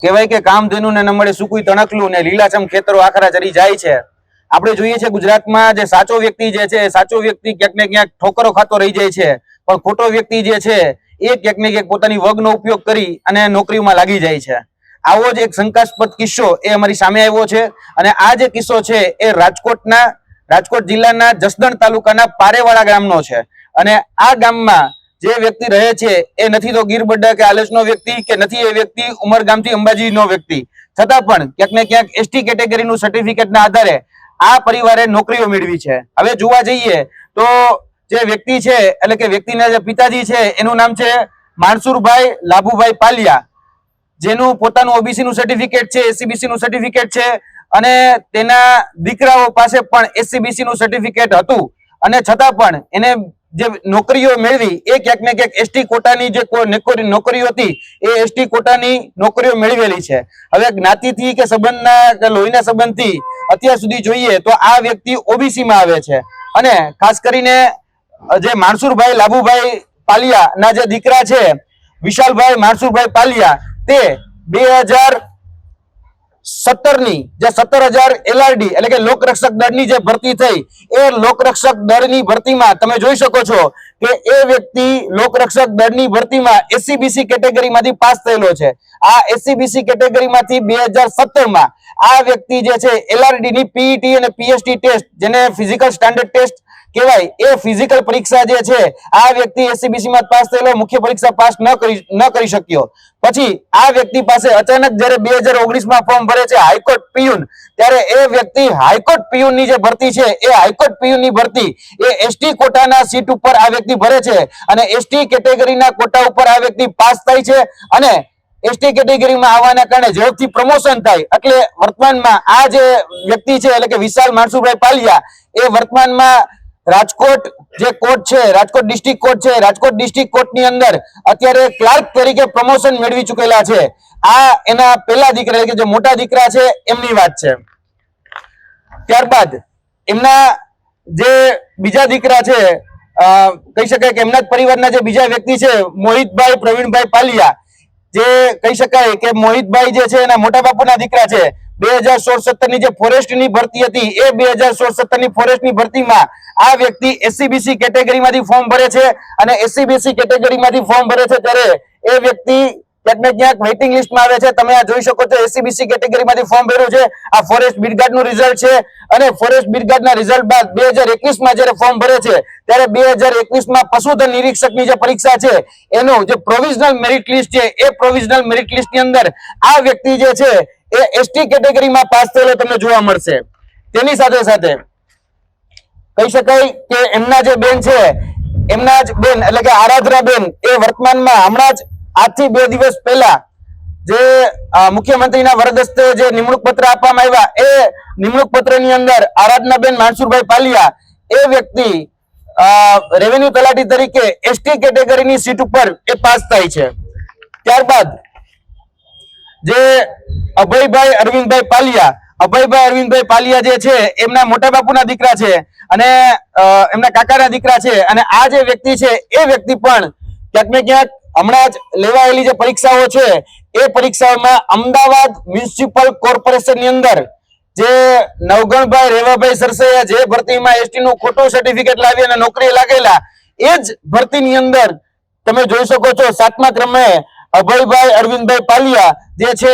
કહેવાય કે કામધેનુ ને ન મળે સૂકું તણકલું ને લીલાછમ ખેતરો આખરા ચરી જાય છે। આપણે જોઈએ છે ગુજરાતમાં જે સાચો વ્યક્તિ જે છે સાચો વ્યક્તિ ક્યાંક ને ક્યાંક ઠોકરો ખાતો રહી જાય છે, પણ ખોટો વ્યક્તિ જે છે એ ક્યાંક ને ક્યાંક પોતાની વગનો ઉપયોગ કરી અને નોકરીમાં લાગી જાય છે। આવો જ એક શંકાસ્પદ કિસ્સો એ અમારી સામે આવ્યો છે અને આ જે કિસ્સો છે એ રાજકોટ જિલ્લાના જસદણ તાલુકાના પારેવાડા ગામનો છે અને આ ગામમાં જે વ્યક્તિ રહે છે એ નથી તો ગીરબડ્ડા કે આલેશનો વ્યક્તિ કે નથી એ વ્યક્તિ ઉમરગામથી અંબાજીનો વ્યક્તિ, છતાં પણ ક્યાંક ને ક્યાંક એસટી કેટેગરીનું સર્ટિફિકેટના આધારે આ પરિવારે નોકરીઓ મેળવી છે। હવે જોવા જઈએ તો જે વ્યક્તિ છે એટલે કે વ્યક્તિના જે પિતાજી છે એનું નામ છે માનસુરભાઈ લાભુભાઈ પાલિયા, જેનું પોતાનું ઓબીસી નું સર્ટિફિકેટ છે, એસસીબીસી નું સર્ટિફિકેટ છે અને તેના દીકરાઓ પાસે પણ એસસીબીસી નું સર્ટિફિકેટ હતું અને છતાં પણ એને જે નોકરીઓ મેળવી એ ક્યાંક ને ક્યાંક એસટી કોટાની જે નોકરીઓ હતી એ એસટી કોટાની નોકરીઓ મેળવેલી છે। હવે જ્ઞાતિથી કે સંબંધના કે લોહીના સંબંધથી અત્યાર સુધી જોઈએ તો આ વ્યક્તિ ઓબીસી માં આવે છે અને ખાસ કરીને જે માનસુરભાઈ લાભુભાઈ પાલિયા ના જે દીકરા છે વિશાલભાઈ માનસુરભાઈ પાલિયા તે 2017 ની જે 17,000 LRD એટલે કે લોકરક્ષક દળની જે ભરતી થઈ એ લોકરક્ષક દળની ભરતીમાં તમે જોઈ શકો છો કે એ વ્યક્તિ લોકરક્ષક દળની ભરતીમાં એસસીબીસી કેટેગરીમાંથી પાસ થયેલો છે। આ એસસીબીસી કેટેગરીમાંથી 2017 માં આ વ્યક્તિ જે છે LRD ની પીઈટી અને પીએસટી ટેસ્ટ, જેને ફિઝિકલ સ્ટાન્ડર્ડ ટેસ્ટ કહેવાય, એ ફિઝિકલ પરીક્ષા જે છે આ વ્યક્તિ એસસીબીસી માં પાસ થયેલો, મુખ્ય પરીક્ષા પાસ ન કરી શક્યો। પછી આ વ્યક્તિ પાસે અચાનક જ્યારે 2019 માં ફોર્મ ભરે છે હાઈકોર્ટ પીયુન, ત્યારે એ વ્યક્તિ હાઈકોર્ટ પીયુન ની જે ભરતી છે એ હાઈકોર્ટ પીયુન ની ભરતી એ એસટી કોટાના સીટ ઉપર આ વ્યક્તિ ભરે છે અને એસટી કેટેગરીના કોટા ઉપર આ વ્યક્તિ પાસ થાય છે અને એસટી કેટેગરીમાં આવવાના કારણે ઝડપથી પ્રમોશન થાય। એટલે વર્તમાનમાં આ જે વ્યક્તિ છે એટલે કે વિશાલ માનસુરભાઈ પાલિયા એ વર્તમાનમાં રાજકોટ જે કોર્ટ છે, રાજકોટ ડિસ્ટ્રિક્ટ કોર્ટ છે, રાજકોટ ડિસ્ટ્રિક્ટ કોર્ટની અંદર અત્યારે ક્લાર્ક તરીકે પ્રમોશન મેળવી ચૂકેલા છે। આ એના પહેલા દીકરા કે જે મોટા દીકરા છે એમની વાત છે। ત્યારબાદ એમના જે બીજા દીકરા છે, કહી શકાય કે એમના જ પરિવારના જે બીજા વ્યક્તિ છે મોહિતભાઈ પ્રવીણભાઈ પાલિયા, જે કહી શકાય કે મોહિતભાઈ જે છે એના મોટા બાપુના દીકરા છે। 2016-17 ની જે ફોરેસ્ટની ભરતી હતી એ 2016-17 ની ફોરેસ્ટની ભરતીમાં આ વ્યક્તિ એસસીબીસી કેટેગરીમાંથી ફોર્મ ભરે છે અને એસસીબીસી કેટેગરીમાંથી ફોર્મ ભરે છે ત્યારે એ વ્યક્તિ ક્યાંક ને ક્યાંક વેઇટિંગ લિસ્ટમાં આવે છે। તમે આ જોઈ શકો છો એસસીબીસી કેટેગરીમાંથી ફોર્મ ભર્યું છે, આ ફોરેસ્ટ બ્રિગેડનું રિઝલ્ટ છે અને ફોરેસ્ટ બ્રિગેડના રિઝલ્ટ બાદ 2021 માં જ્યારે ફોર્મ ભરે છે ત્યારે 2021 માં પશુધન નિરીક્ષકની જે પરીક્ષા છે એનું જે પ્રોવિઝનલ મેરિટ લિસ્ટ છે એ પ્રોવિઝનલ મેરિટ લિસ્ટની અંદર આ વ્યક્તિ જે છે એ એસટી કેટેગરીમાં પાસ થયેલો તમને જોવા મળશે। તેની સાથે સાથે કહી શકાય કે એમના જે બેન છે, એમના જ બેન એટલે કે આરાધના બેન એ વર્તમાનમાં હમણાં જ આજથી 2 દિવસ પહેલા જે મુખ્યમંત્રીના વરદ હસ્તે જે નિમણૂક પત્ર આપવામાં આવ્યા એ નિમણૂક પત્રની અંદર આરાધનાબેન માનસુરભાઈ પાલિયા એ વ્યક્તિ રેવન્યુ તલાટી તરીકે એસટી કેટેગરીની સીટ ઉપર એ પાસ થાય છે। ત્યારબાદ જે અભયભાઈ અરવિંદભાઈ પાલિયા જે છે એમના મોટા બાપુના દીકરા છે અને એમના કાકાના દીકરા છે અને આ જે વ્યક્તિ છે એ વ્યક્તિ પણ ક્યાંક ને ક્યાંક હમણાં જ લેવાયેલી જે પરીક્ષાઓ છે એ પરીક્ષાઓમાં અમદાવાદ મ્યુનિસિપલ કોર્પોરેશનની અંદર જે નવગણભાઈ રેવાભાઈ સરસૈયા જે ભરતીમાં એસટી નું ખોટું સર્ટિફિકેટ લાવી અને નોકરી લાગેલા એ જ ભરતીની અંદર તમે જોઈ શકો છો 7મા ક્રમે અભયભાઈ અરવિંદભાઈ પાલિયા જે છે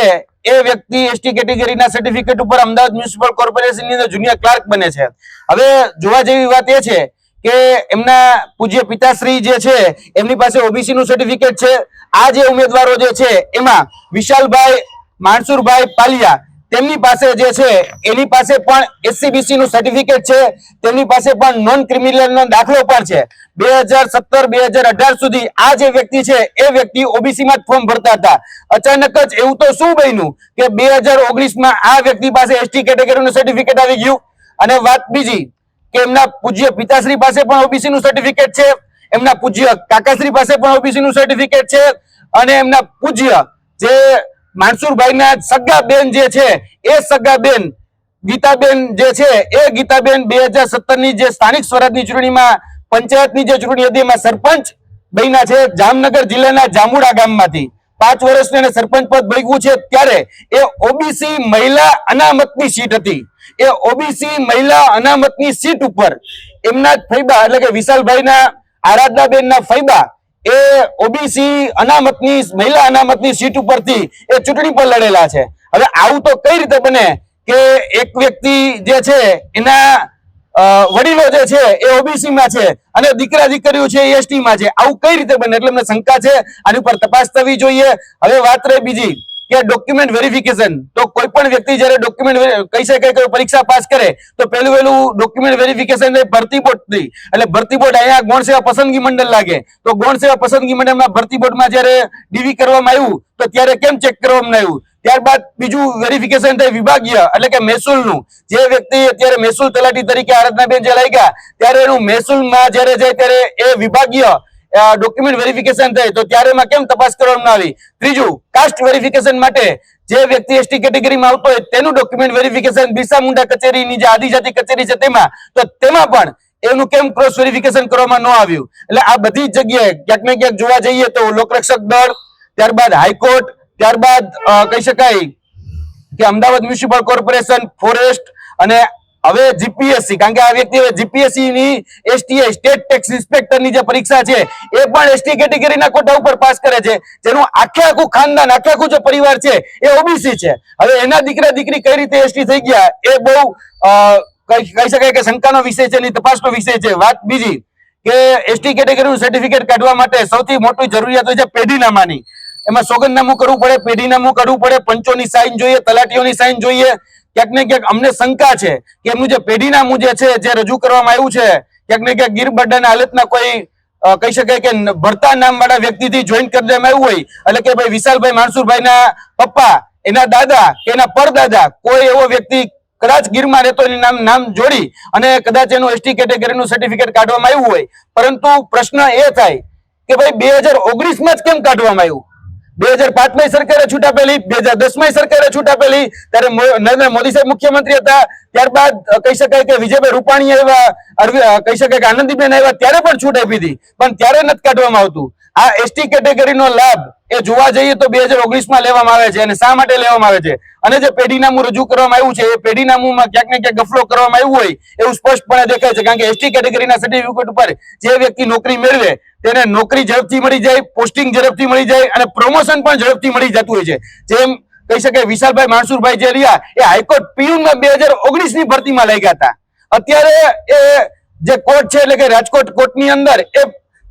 એ વ્યક્તિ એસટી કેટેગરીના સર્ટિફિકેટ ઉપર અમદાવાદ મ્યુનિસિપલ કોર્પોરેશનની અંદર જુનિયર ક્લાર્ક બને છે। હવે જોવા જેવી વાત એ છે કે એમના પૂજ્ય પિતાશ્રી જે છે એમની પાસે ઓબીસી નું સર્ટિફિકેટ છે। આ જે ઉમેદવારો જે છે એમાં વિશાલભાઈ માનસુરભાઈ પાલિયા તેમની પાસે જે છે એની પાસે પણ એસસીબીસી નું સર્ટિફિકેટ છે, તેમની પાસે પણ નોન ક્રિમિનલનો દાખલો પણ છે। 2017-2018 સુધી આ જે વ્યક્તિ છે એ વ્યક્તિ ઓબીસી માં ફોર્મ ભરતા હતા। અચાનક જ એવું તો શું બન્યું કે 2019 માં આ વ્યક્તિ પાસે એસટી કેટેગરીનું સર્ટિફિકેટ આવી ગયું। અને વાત બીજી કે એમના પૂજ્ય પિતાશ્રી પાસે પણ ઓબીસી નું સર્ટિફિકેટ છે, એમના પૂજ્ય કાકાશ્રી પાસે પણ ઓબીસી નું સર્ટિફિકેટ છે અને એમના પૂજ્ય જે માનસુરભાઈના સગા બેન જે છે એ સગા બેન ગીતાબેન જે છે એ ગીતાબેન 2017 ની જે સ્થાનિક સ્વરાજની ચૂંટણીમાં પંચાયતની જે ચૂંટણી હતી એમાં સરપંચ બન્યા છે જામનગર જિલ્લાના જાંબુડા ગામમાંથી। 5 વર્ષની અને સરપંચ પદ ભોગવ્યું છે, ત્યારે એ ઓબીસી મહિલા અનામતની સીટ હતી. એ ઓબીસી મહિલા અનામતની સીટ ઉપર એમના ફૈબા એટલે કે વિશાલભાઈના આરાધનાબેનના ફૈબા એ ઓબીસી અનામતની મહિલા અનામતની સીટ ઉપરથી એ ચૂંટણી પર લડેલા છે. હવે આવું તો કઈ રીતે બને કે એક વ્યક્તિ જે છે એના વડીલો જે છે એ ઓબીસી માં છે અને દીકરા દીકરીઓ છે એ એસટી માં છે? આવું કઈ રીતે બને? એટલે અમને શંકા છે, આની ઉપર તપાસ થવી જોઈએ. હવે વાત રહી બીજી કે ડોક્યુમેન્ટ વેરિફિકેશન. તો કોઈ પણ વ્યક્તિ જ્યારે ડોક્યુમેન્ટ કહી શકે કે પરીક્ષા પાસ કરે તો પહેલું ડોક્યુમેન્ટ વેરિફિકેશન ભરતી બોર્ડથી, એટલે ભરતી બોર્ડ અહીંયા ગૌણ સેવા પસંદગી મંડળ લાગે, તો ગૌણ સેવા પસંદગી મંડળમાં ભરતી બોર્ડમાં જ્યારે ડીવી કરવામાં આવ્યું તો ત્યારે કેમ ચેક કરવામાં આવ્યું? ત્યારબાદ બીજું વેરિફિકેશન થાય વિભાગીય એટલે કે મહેસૂલનું. જે વ્યક્તિ અત્યારે મહેસૂલ તલાટી તરીકે આરાધનાબેન જે લાગ્યા ત્યારે એનું મહેસૂલમાં જ્યારે જાય ત્યારે એ વિભાગીય ડોક્યુમેન્ટ વેરિફિકેશન થાય તો ત્યારે એમાં કેમ તપાસ કરવામાં આવી? ત્રીજું, કાસ્ટ વેરિફિકેશન માટે જે વ્યક્તિ એસટી કેટેગરીમાં આવતો હોય તેનું ડોક્યુમેન્ટ વેરિફિકેશન બિરસા મુંડા કચેરીની જે આદિજાતિ કચેરી છે તેમાં, તો તેમાં પણ એનું કેમ ક્રોસ વેરિફિકેશન કરવામાં ન આવ્યું? એટલે આ બધી જ જગ્યાએ ક્યાંક ને ક્યાંક જોવા જઈએ તો લોકરક્ષક દળ, ત્યારબાદ હાઈકોર્ટ, ત્યારબાદ કહી શકાય કે અમદાવાદ મ્યુનિસિપલ કોર્પોરેશન, ફોરેસ્ટ અને હવે જીપીએસસી, કારણ કે આ વ્યક્તિ હવે જીપીએસસી ની એસટીઆઈ સ્ટેટ ટેક્સ ઇન્સ્પેક્ટરની જે પરીક્ષા છે એ પણ એસટી કેટેગરીના કોટા ઉપર પાસ કરે છે, જેનું આખે આખું ખાનદાન, આખે આખું જે પરિવાર છે એ ઓબીસી છે. હવે એના દીકરા દીકરી કઈ રીતે એસટી થઈ ગયા એ બહુ કહી શકાય કે શંકાનો વિષય છે, એની તપાસનો વિષય છે. વાત બીજી કે એસટી કેટેગરીનું સર્ટિફિકેટ કાઢવા માટે સૌથી મોટી જરૂરિયાત હોય છે પેઢીનામાની. એમાં સોગંદનામું કરવું પડે, પેઢીનામું કાઢવું પડે, પંચોની સાઈન જોઈએ, તલાટીઓની સાઈન જોઈએ. ક્યાંક ને ક્યાંક અમને શંકા છે કે એમનું જે પેઢીનામું જે છે જે રજૂ કરવામાં આવ્યું છે ક્યાંક ને ક્યાંક ગીરબડાના હાલતના કોઈ કહી શકાય કે ભરતા નામ વાળા વ્યક્તિથી જોઈન કરી દેવામાં આવ્યું હોય, એટલે કે ભાઈ વિશાલભાઈ માણસુરભાઈના પપ્પા, એના દાદા કે એના પરદાદા, કોઈ એવો વ્યક્તિ કદાચ ગીરમાં રહેતો એનું નામ જોડી અને કદાચ એનું એસટી કેટેગરીનું સર્ટિફિકેટ કાઢવામાં આવ્યું હોય. પરંતુ પ્રશ્ન એ થાય કે ભાઈ 2019 માં જ કેમ કાઢવામાં આવ્યું? 2005 સરકારે છૂટ આપેલી, 2010 સરકારે છૂટ આપેલી, ત્યારે નરેન્દ્ર મોદી સાહેબ મુખ્યમંત્રી હતા, ત્યારબાદ કહી શકાય કે વિજયભાઈ રૂપાણી આવ્યા, કહી શકાય કે આનંદીબેન આવ્યા ત્યારે પણ છૂટ આપી હતી, પણ ત્યારે નથી કાઢવામાં આવતું. આ એસટી કેટેગરીનો લાભ એ જોવા જઈએ તો 2019 માં લેવામાં આવે છે. અને શા માટે લેવામાં આવે છે? અને જે પેઢીનામું રજૂ કરવામાં આવ્યું છે એ પેઢીનામુંમાં ક્યાંક ને ક્યાંક ગફલો કરવામાં આવ્યું હોય એવું સ્પષ્ટપણે દેખાય છે. કારણ કે એસટી કેટેગરીના સર્ટિફિકેટ ઉપર જે વ્યક્તિ નોકરી મેળવે તેને નોકરી ઝડપથી મળી જાય, પોસ્ટિંગ ઝડપથી મળી જાય અને પ્રમોશન પણ ઝડપથી મળી જતું હોય છે. જેમ કહી શકાય વિશાલભાઈ માણસુરભાઈ જે રહ્યા એ હાઈકોર્ટ પીયુનમાં 2019 ની ભરતીમાં લાગ્યા હતા. અત્યારે એ જે કોર્ટ છે એટલે કે રાજકોટ કોર્ટની અંદર એ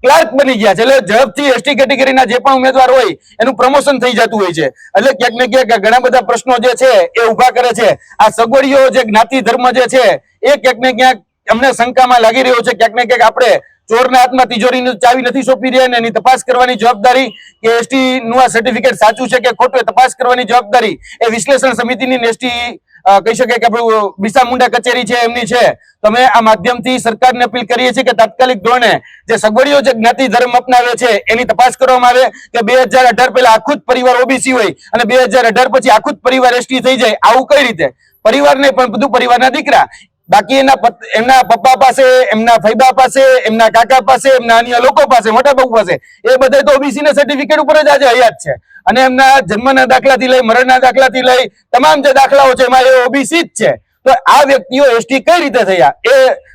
ક્લાર્ક બની ગયા છે. એટલે ઝડપથી એસટી કેટેગરીના જે પણ ઉમેદવાર હોય એનું પ્રમોશન થઈ જતું હોય છે. એટલે ક્યાંક ને ક્યાંક ઘણા બધા પ્રશ્નો જે છે એ ઉભા કરે છે. આ સગવડીઓ જે જ્ઞાતિ ધર્મ જે છે એ ક્યાંક ને ક્યાંક અમને શંકામાં લાગી રહ્યો છે. ક્યાંક ને ક્યાંક આપણે ચોરના હાથમાં તિજોરીની ચાવી નથી સોંપી રહ્યા અને એની તપાસ કરવાની જવાબદારી કે એસટી નું આ સર્ટિફિકેટ સાચું છે કે ખોટું એ તપાસ કરવાની જવાબદારી એ વિશ્લેષણ સમિતિની એસટી કહી શકાય કે આપણું બિરસા મુંડા કચેરી છે એમની છે. તમે આ માધ્યમથી સરકારને અપીલ કરીએ છીએ કે તાત્કાલિક ધોરણે જે સગવડીઓ જે જ્ઞાતિ ધર્મ અપનાવે છે એની તપાસ કરવામાં આવે કે 2018 પહેલા આખું જ પરિવાર ઓબીસી હોય અને 2018 પછી આખું જ પરિવાર એસટી થઈ જાય. આવું કઈ રીતે? પરિવાર નહીં પણ બધું પરિવારના દીકરા, બાકી એમના પપ્પા પાસે, એમના ફૈબા પાસે, એમના કાકા પાસે, એમના અન્ય લોકો પાસે, મોટા બાપુ પાસે, એ બધા તો ઓબીસી ના સર્ટિફિકેટ ઉપર જ આજે હયાત છે. અને એમના જન્મના દાખલાથી લઈ મરણના દાખલાથી લઈ તમામ જે દાખલાઓ છે એમાં એ ઓબીસી જ છે. તો આ વ્યક્તિઓ એસટી કઈ રીતે થયા એ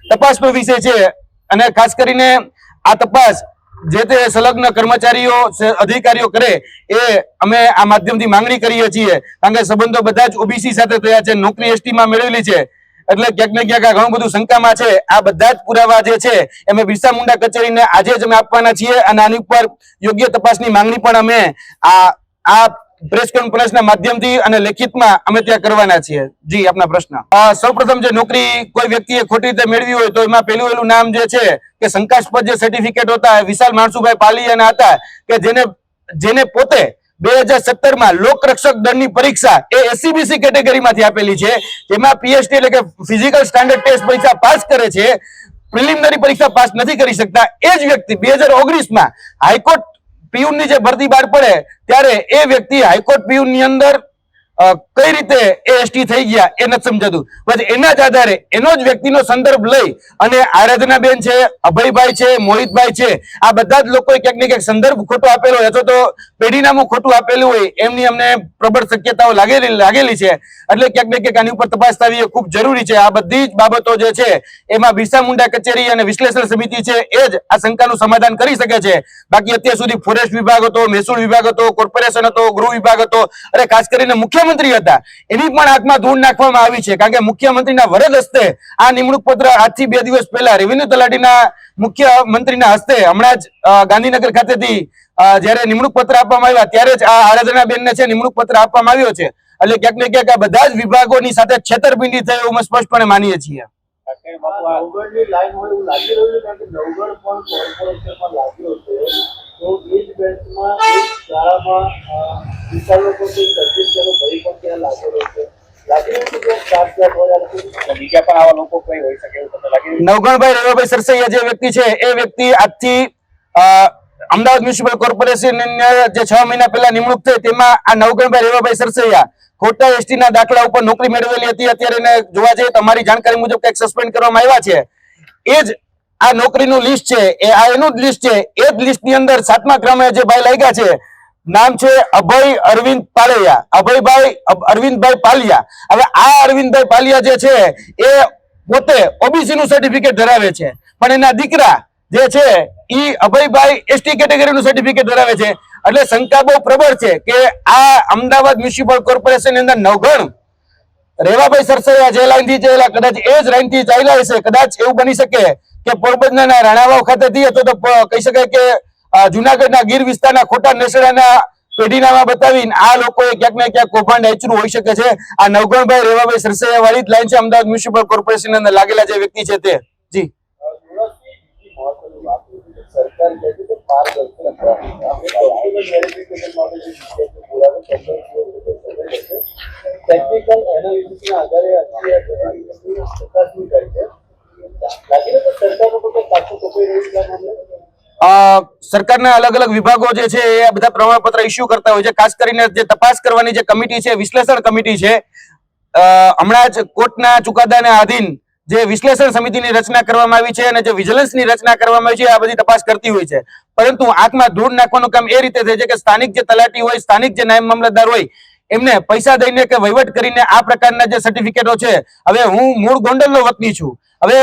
તપાસનો વિષય છે. અને ખાસ કરીને આ તપાસ જે તે સંલગ્ન કર્મચારીઓ અધિકારીઓ કરે એ અમે આ માધ્યમથી માંગણી કરીએ છીએ. કારણ કે સંબંધો બધા જ ઓબીસી સાથે થયા છે, નોકરી એસટી માં મેળવેલી છે. એટલે ક્યાંક ને ક્યાંક ઘણું બધું શંકામાં છે. આ બધા જ પુરાવા જે છે અમે બિરસા મુંડા કચેરીને આજે જ અમે આપવાના છીએ અને આની ઉપર યોગ્ય તપાસની માંગણી પણ અમે આ પ્રેસ કોન્ફરન્સના માધ્યમથી અને લેખિતમાં અમે ત્યાં કરવાના છીએ. જી, આપના પ્રશ્ન. સૌપ્રથમ જે નોકરી કોઈ વ્યક્તિએ ખોટી રીતે મેળવી હોય તો એમાં પેલું નામ જે છે કે શંકાસ્પદ જે સર્ટિફિકેટ હતા વિશાલ માણસુભાઈ પાલિયાના હતા કે જેને પોતે 2017 માં લોકરક્ષક દળની પરીક્ષા એ એસસીબીસી કેટેગરીમાંથી આપેલી છે. જેમાં પીએસટી એટલે કે ફિઝિકલ સ્ટાન્ડર્ડ ટેસ્ટ પરીક્ષા પાસ કરે છે, પ્રિલિમિનરી પરીક્ષા પાસ નથી કરી શકતા. એ જ વ્યક્તિ 2019 માં હાઈકોર્ટ પીયુનની જે ભરતી બહાર પડે ત્યારે એ વ્યક્તિ હાઈકોર્ટ પીયુનની અંદર કઈ રીતે એ એસટી થઈ ગયા એ નથી સમજાતું. પછી એના જ આધારે એનો જ વ્યક્તિનો સંદર્ભ લઈ અને આરાધનાબેન છે, અભયભાઈ છે, મોહિતભાઈ છે, આ બધા જ લોકોએ ક્યાંક ને ક્યાંક સંદર્ભ ખોટો આપેલો હોય અથવા તો પેઢીનામું ખોટું આપેલું હોય એમની અમને પ્રબળ શક્યતાઓ લાગેલી છે. એટલે ક્યાંક ને ક્યાંક આની ઉપર તપાસ થવી એ ખૂબ જરૂરી છે. આ બધી જ બાબતો જે છે એમાં બિરસા મુંડા કચેરી અને વિશ્લેષણ સમિતિ છે એ જ આ શંકાનું સમાધાન કરી શકે છે. બાકી અત્યાર સુધી ફોરેસ્ટ વિભાગ હતો, મહેસૂલ વિભાગ હતો, કોર્પોરેશન હતો, ગૃહ વિભાગ હતો, અને ખાસ કરીને મુખ્યમંત્રી હતા, એની પણ આંખમાં ધૂળ નાખવામાં આવી છે. કારણ કે મુખ્યમંત્રીના વરદ હસ્તે આ નિમણૂક પત્ર આજથી 2 દિવસ પહેલા રેવન્યુ તલાટીના મુખ્યમંત્રીના હસ્તે હમણાં જ ગાંધીનગર ખાતેથી જયારે નિમણૂક પત્ર આપવામાં આવ્યા ત્યારે જ આ આરાધનાબેનને છે નિમણૂક પત્ર આપવામાં આવ્યો છે. એટલે ક્યાંક ને ક્યાંક આ બધા જ વિભાગોની સાથે છેતરપિંડી થઈ એવું અમે સ્પષ્ટપણે માનીએ છીએ. નવગણભાઈ રેવાભાઈ સરસૈયા જે વ્યક્તિ છે એ વ્યક્તિ આજથી અમદાવાદ મ્યુનિસિપલ કોર્પોરેશન જે 6 મહિના પહેલા નિમણૂક થઈ તેમાં આ નવગણભાઈ રેવાભાઈ સરસૈયા ખોટા એસટી ના દાખલા ઉપર નોકરી મેળવેલી હતી. અત્યારે એને જોવા જઈએ તો અમારી જાણકારી મુજબ કંઈક સસ્પેન્ડ કરવામાં આવ્યા છે. એ જ આ નોકરીનું લિસ્ટ છે, એ આ એનું જ લિસ્ટ છે. એ જ લિસ્ટ ની અંદર 7મા ક્રમે જે ભાઈ લાગ્યા છે નામ છે અભય અરવિંદ પાળિયા, અભયભાઈ અરવિંદભાઈ પાલિયા. હવે આ અરવિંદભાઈ પાલિયા જે છે એ પોતે ઓબીસી નું સર્ટિફિકેટ ધરાવે છે, પણ એના દીકરા જે છે ઈ અભયભાઈ એસટી કેટેગરી નું સર્ટિફિકેટ ધરાવે છે. એટલે શંકા બહુ પ્રબળ છે કે આ અમદાવાદ મ્યુનિસિપલ કોર્પોરેશન ની અંદર નવગણ રેવાભાઈ સરસૈયા જે લાઈન થી ચાલ્યા કદાચ એ જ લાઈન થી ચાલ્યા હશે. કદાચ એવું બની શકે કે પોરબંદરના રાણાવાવ ખાતેથી અથવા તો કહી શકાય કે જુનાગઢના ગીર વિસ્તારના ખોટા નેસડાના પેઢીનામા બતાવીને આ લોકોએ ક્યાંક ને ક્યાંક કૌભાંડ આચર્યું હોઈ શકે છે. આ નવગણભાઈ રેવાભાઈ સરસૈયા વાળી જ લાઈન છે અમદાવાદ મ્યુનિસિપલ કોર્પોરેશન અંદર લાગેલા જે વ્યક્તિ છે તે. જી સરકાર કહે છે કે પારદર્શકતા ટેકનિકલ એનાલિસિસના આધારે ચકાસણી કરી છે. લાગીને તો સરકારનો કોઈ પાછું કપાઈ રહ્યું છે. સરકારના અલગ અલગ વિભાગો જે છે એ બધા પ્રમાણપત્ર ઇસ્યુ કરતા હોય છે. ખાસ કરીને જે તપાસ કરવાની જે કમિટી છે, વિશ્લેષણ કમિટી છે, હમણાં જ કોર્ટના ચુકાદાને આધીન જે વિશ્લેષણ સમિતિની રચના કરવામાં આવી છે અને જે વિજિલન્સની રચના કરવામાં આવી છે આ બધી તપાસ કરતી હોય છે. પરંતુ આંખમાં ધૂળ નાખવાનું કામ એ રીતે થાય છે કે સ્થાનિક જે તલાટી હોય, સ્થાનિક જે નાયબ મામલતદાર હોય, એમને પૈસા દઈને કે વહીવટ કરીને આ પ્રકારના જે સર્ટિફિકેટો છે, હવે હું મૂળ ગોંડલનો વતની છું, હવે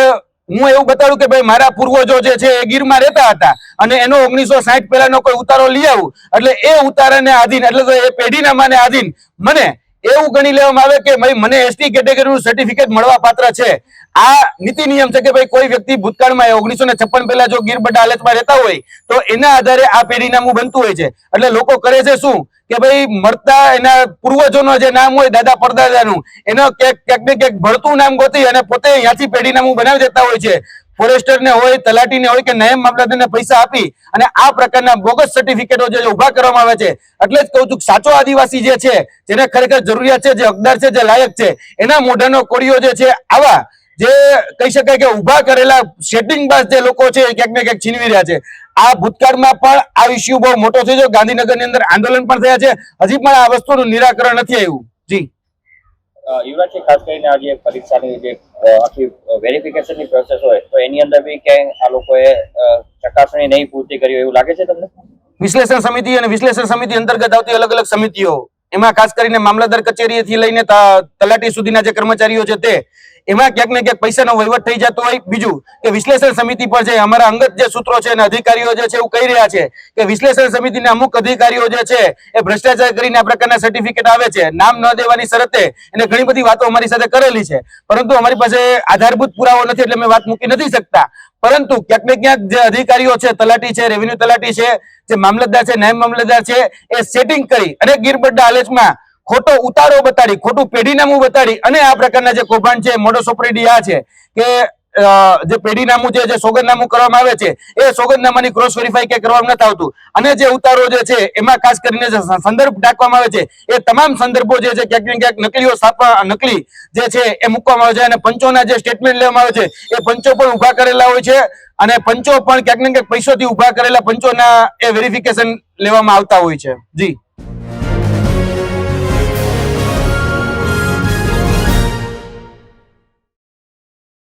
હું એવું બતાડું કે ભાઈ મારા પૂર્વજો જે છે એ ગીરમાં રહેતા હતા અને એનો 1960 પહેલાનો કોઈ ઉતારો લઈ આવું, એટલે એ ઉતારાને આધીન એટલે તો એ પેઢીનામાને આધીન મને એવું ગણી લેવામાં આવે કે ભાઈ મને એસટી કેટેગરીનું સર્ટિફિકેટ મળવા પાત્ર છે. આ નીતિ નિયમ છે કે ભાઈ કોઈ વ્યક્તિ ભૂતકાળમાં 1956 પહેલા જો ગીર બડા હાલતમાં રહેતા હોય તો એના આધારે આ પેઢીનામું બનતું હોય છે. એટલે લોકો કરે છે શું કે ભાઈ મળતા એના પૂર્વજોનો જે નામ હોય, દાદા પરદાદાનું, એનો ક્યાંક ને ક્યાંક ભળતું નામ ગોતી અને પોતે ત્યાંથી પેઢીનામું બનાવી દેતા હોય છે. ફોરેસ્ટરને હોય, તલાટીને હોય કે નાયબ મામલતદારને પૈસા આપી અને આ પ્રકારના બોગસ સર્ટિફિકેટો જે ઉભા કરવામાં આવે છે. એટલે જ કહું છું સાચો આદિવાસી જે છે, જેને ખરેખર જરૂરિયાત છે, જે હકદાર છે, જે લાયક છે, એના મોઢાનો કોળિયો જે છે આવા જે કહી શકાય કે ઉભા કરેલા સેટિંગબાજ જે લોકો છે ક્યાંક ને ક્યાંક છીનવી રહ્યા છે. આ ભૂતકાળમાં પણ આ ઇસ્યુ બહુ મોટો થયો છે. ગાંધીનગરની અંદર આંદોલન પણ થયા છે, હજી પણ આ વસ્તુનું નિરાકરણ નથી આવ્યું. જી યુવરાજજી, ખાસ કરીને આ જે પરીક્ષાની જે આખી વેરિફિકેશનની પ્રોસેસ હોય તો એની અંદર બી ક્યાંય આ લોકોએ ચકાસણી નહીં પૂર્તિ કરી એવું લાગે છે તમને? વિશ્લેષણ સમિતિ અને વિશ્લેષણ સમિતિ અંતર્ગત આવતી અલગ અલગ સમિતિઓ, એમાં ખાસ કરીને મામલતદાર કચેરીથી લઈને તલાટી સુધીના જે કર્મચારીઓ છે તે એમાં ક્યાંક ને ક્યાંક પૈસાનો વહીવટ થઈ જતો હોય. બીજું કે વિશ્લેષણ સમિતિ પર છે અમારા અંગત જે સૂત્રો છે અને અધિકારીઓ જે છે એવું કહી રહ્યા છે કે વિશ્લેષણ સમિતિના અમુક અધિકારીઓ જે છે એ ભ્રષ્ટાચાર કરીને આ પ્રકારના સર્ટિફિકેટ આવે છે, નામ ન દેવાની શરતે એને ઘણી બધી વાતો અમારી સાથે કરેલી છે. પરંતુ અમારી પાસે આધારભૂત પુરાવો નથી એટલે અમે વાત મૂકી નથી શકતા. પરંતુ ક્યાંક ને ક્યાંક જે અધિકારીઓ છે, તલાટી છે, રેવન્યુ તલાટી છે, જે મામલતદાર છે, નાયબ મામલતદાર છે, એ સેટિંગ કરી અને ગીરબડ્ડા હાલતમાં ખોટો ઉતારો બતાડી, ખોટું પેઢીનામું બતાડી અને આ પ્રકારના જે કૌભાંડ છે, મોડસ ઓપરેન્ડી આ છે કે જે પેઢીનામું જે સોગંદનામું કરવામાં આવે છે એ સોગંદનામાની ક્રોસ વેરીફાઈ કે કરવામાં નથી આવતું. અને જે ઉતારો જે છે એમાં ખાસ કરીને જે સંદર્ભ ટાંકવામાં આવે છે એ તમામ સંદર્ભો જે છે ક્યાંક ને ક્યાંક નકલી જે છે એ મૂકવામાં આવે છે. અને પંચોના જે સ્ટેટમેન્ટ લેવામાં આવે છે એ પંચો પણ ઉભા કરેલા હોય છે અને પંચો પણ ક્યાંક ને ક્યાંક પૈસોથી ઉભા કરેલા પંચોના એ વેરિફિકેશન લેવામાં આવતા હોય છે. જી